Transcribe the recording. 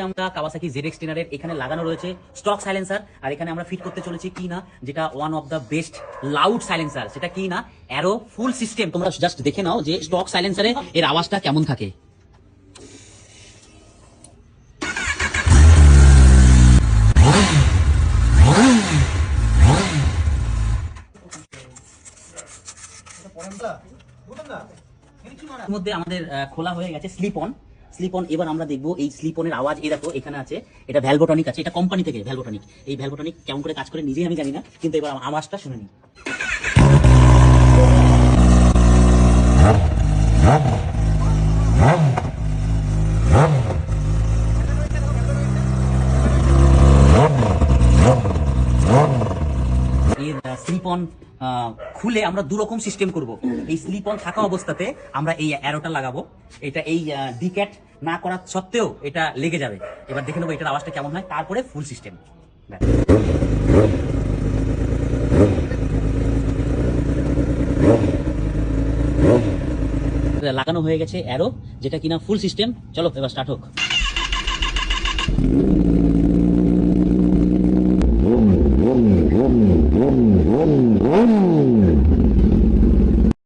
আমরা Kawasaki ZX 10 এর এখানে লাগানো রয়েছে স্টক সাইলেন্সার, আর এখানে আমরা ফিট করতে চলেছি কি না, যেটা one of the best loud silencer, সেটা কি না অ্যারো ফুল সিস্টেম। তোমরা জাস্ট দেখে নাও যে স্টক সাইলেন্সারে এর আওয়াজটা কেমন থাকে। মধ্যে আমাদের খোলা হয়ে গেছে স্লিপ অন। এবার আমরা দেখবো এই স্লিপ অনের আওয়াজ। এই দেখো এখানে আছে, এটা ভ্যালভোটনিক আছে, এটা কোম্পানি থেকে ভ্যালভোটনিক। এই ভ্যালভোটনিক কেমন করে কাজ করে নিজেই আমি জানি না, কিন্তু এবার আওয়াজটা শুনে নিই। স্লিপ অন খুলে আমরা দুরকম সিস্টেম করব। এই স্লিপ অন থাকা অবস্থাতে আমরা এই অ্যারোটা লাগাবো, এটা এই ডিক্যাট না করা সত্ত্বেও এটা লেগে যাবে। এবার দেখে নেবো এটার আওয়াজটা কেমন হয়, তারপরে ফুল সিস্টেম। লাগানো হয়ে গেছে অ্যারো, যেটা কিনা ফুল সিস্টেম। চলো এবার স্টার্ট হোক।